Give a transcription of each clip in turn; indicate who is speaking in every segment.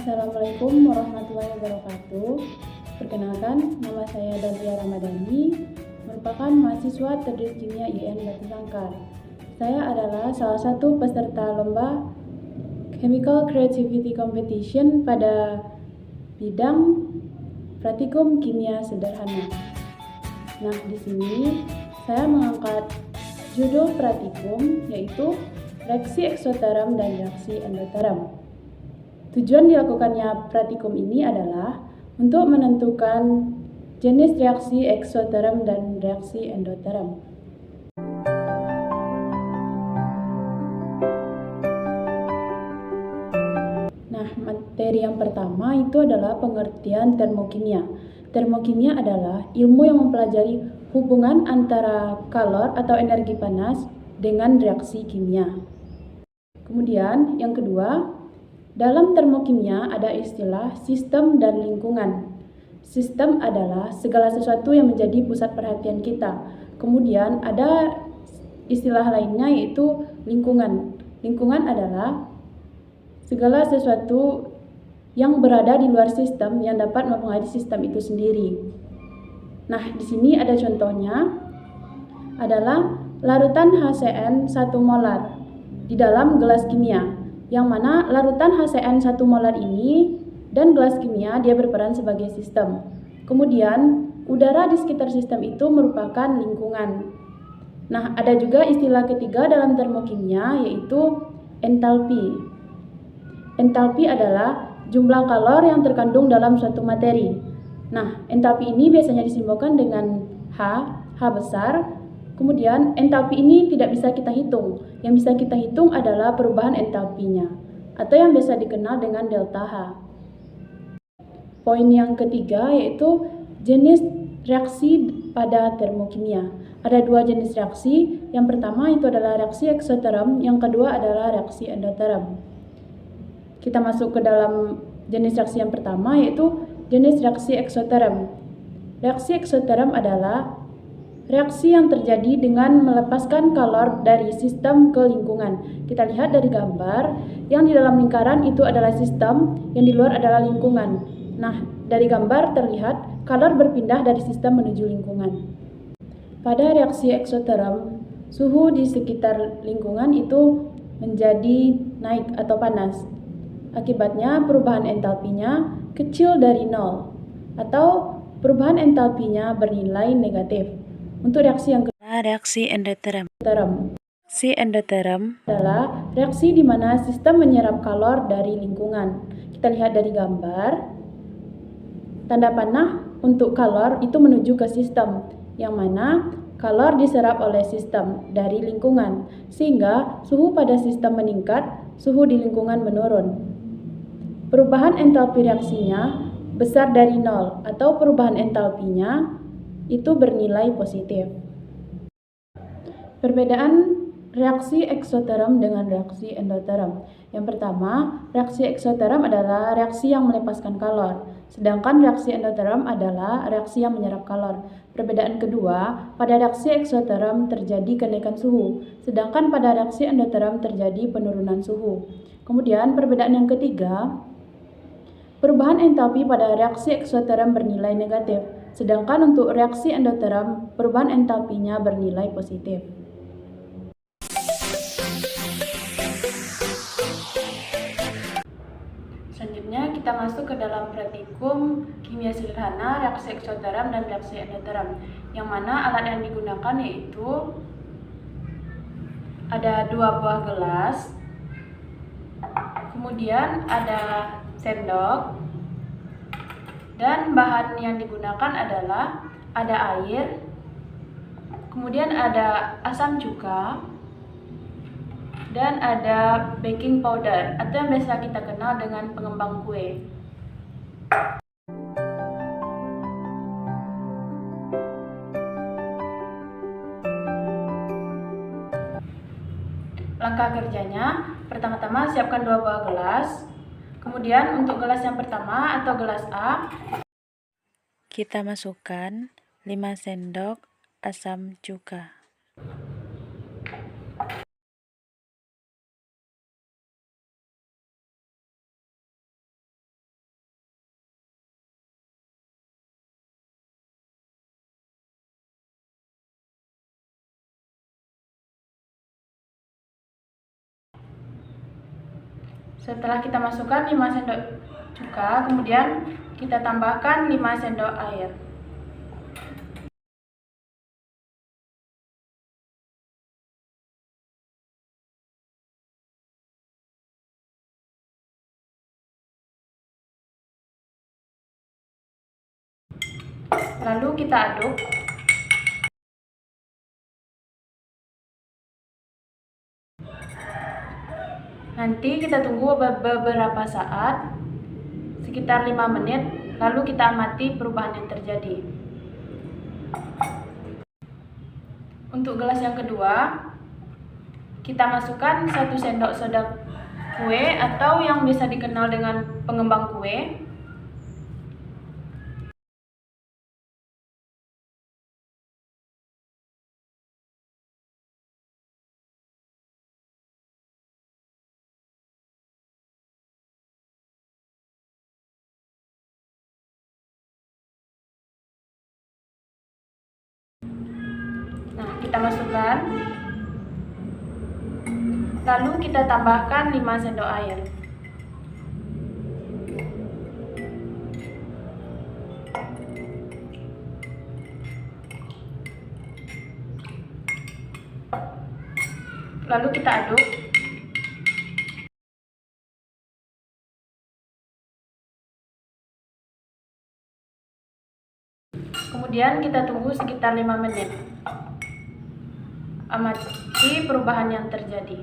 Speaker 1: Assalamualaikum warahmatullahi wabarakatuh. Perkenalkan, nama saya Dalia Ramadhani, merupakan mahasiswa Terdiri Kimia IAIN Batu Sangkar. Saya adalah salah satu peserta lomba Chemical Creativity Competition pada bidang Pratikum Kimia Sederhana. Nah, di sini saya mengangkat judul pratikum, yaitu reaksi eksoterm dan reaksi endoterm. Tujuan dilakukannya pratikum ini adalah untuk menentukan jenis reaksi eksoterm dan reaksi endoterm. Nah, materi yang pertama itu adalah pengertian termokimia. Termokimia adalah ilmu yang mempelajari hubungan antara kalor atau energi panas dengan reaksi kimia. Kemudian, yang kedua, dalam termokimia ada istilah sistem dan lingkungan. Sistem adalah segala sesuatu yang menjadi pusat perhatian kita. Kemudian ada istilah lainnya yaitu lingkungan. Lingkungan adalah segala sesuatu yang berada di luar sistem yang dapat mempengaruhi sistem itu sendiri. Nah, di sini ada contohnya adalah larutan HCN 1 molar di dalam gelas kimia, yang mana larutan HCN 1 molar ini dan gelas kimia dia berperan sebagai sistem. Kemudian udara di sekitar sistem itu merupakan lingkungan. Nah, ada juga istilah ketiga dalam termokimia yaitu entalpi. Entalpi adalah jumlah kalor yang terkandung dalam suatu materi. Nah, entalpi ini biasanya disimbolkan dengan H besar. Kemudian entalpi ini tidak bisa kita hitung. Yang bisa kita hitung adalah perubahan entalpinya, atau yang biasa dikenal dengan delta H. Poin yang ketiga yaitu jenis reaksi pada termokimia. Ada dua jenis reaksi. Yang pertama itu adalah reaksi eksoterm, yang kedua adalah reaksi endoterm. Kita masuk ke dalam jenis reaksi yang pertama yaitu jenis reaksi eksoterm. Reaksi eksoterm adalah reaksi yang terjadi dengan melepaskan kalor dari sistem ke lingkungan. Kita lihat dari gambar, yang di dalam lingkaran itu adalah sistem, yang di luar adalah lingkungan. Nah, dari gambar terlihat kalor berpindah dari sistem menuju lingkungan. Pada reaksi eksoterm, suhu di sekitar lingkungan itu menjadi naik atau panas. Akibatnya perubahan entalpinya kecil dari nol, atau perubahan entalpinya bernilai negatif. Untuk reaksi yang kedua, reaksi endoterm. Reaksi endoterm adalah reaksi di mana sistem menyerap kalor dari lingkungan. Kita lihat dari gambar, tanda panah untuk kalor itu menuju ke sistem, yang mana kalor diserap oleh sistem dari lingkungan, sehingga suhu pada sistem meningkat, suhu di lingkungan menurun. Perubahan entalpi reaksinya besar dari nol, atau perubahan entalpinya itu bernilai positif. Perbedaan reaksi eksoterm dengan reaksi endoterm. Yang pertama, reaksi eksoterm adalah reaksi yang melepaskan kalor, sedangkan reaksi endoterm adalah reaksi yang menyerap kalor. Perbedaan kedua, pada reaksi eksoterm terjadi kenaikan suhu, sedangkan pada reaksi endoterm terjadi penurunan suhu. Kemudian perbedaan yang ketiga, perubahan entalpi pada reaksi eksoterm bernilai negatif, sedangkan untuk reaksi endoterm, perubahan entalpinya bernilai positif. Selanjutnya kita masuk ke dalam pratikum kimia sederhana, reaksi eksoterm dan reaksi endoterm, yang mana alat yang digunakan yaitu ada 2 buah gelas, kemudian ada sendok, dan bahan yang digunakan adalah ada air, kemudian ada asam cuka, dan ada baking powder atau yang biasa kita kenal dengan pengembang kue. Langkah kerjanya, pertama-tama siapkan 2 buah gelas. Kemudian untuk gelas yang pertama atau gelas A, kita masukkan 5 sendok asam cuka. Setelah kita masukkan 5 sendok cuka, kemudian kita tambahkan 5 sendok air. Lalu kita aduk. Nanti kita tunggu beberapa saat, sekitar 5 menit, lalu kita amati perubahan yang terjadi. Untuk gelas yang kedua, kita masukkan 1 sendok soda kue atau yang biasa dikenal dengan pengembang kue. Nah, kita masukkan. Lalu kita tambahkan 5 sendok air. Lalu kita aduk. Kemudian kita tunggu sekitar 5 menit. Amati perubahan yang terjadi.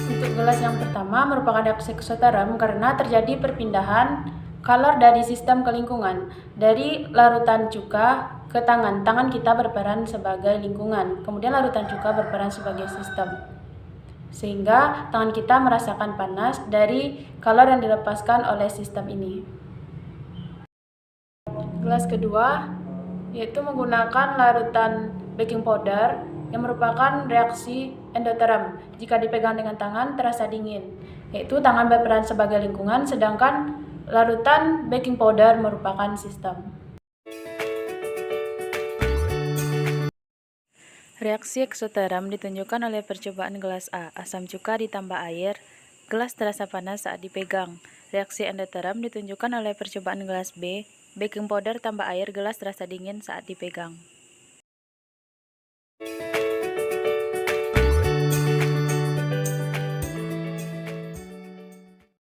Speaker 1: Untuk gelas yang pertama merupakan reaksi eksoterm karena terjadi perpindahan kalor dari sistem ke lingkungan. Dari larutan cuka ke tangan, tangan kita berperan sebagai lingkungan, kemudian larutan cuka berperan sebagai sistem. Sehingga tangan kita merasakan panas dari kalor yang dilepaskan oleh sistem ini. Gelas kedua yaitu menggunakan larutan baking powder yang merupakan reaksi endoterm. Jika dipegang dengan tangan terasa dingin, yaitu tangan berperan sebagai lingkungan, sedangkan larutan baking powder merupakan sistem.
Speaker 2: Reaksi eksoterm ditunjukkan oleh percobaan gelas A. Asam cuka ditambah air, gelas terasa panas saat dipegang. Reaksi endoterm ditunjukkan oleh percobaan gelas B. Baking powder tambah air, gelas terasa dingin saat dipegang.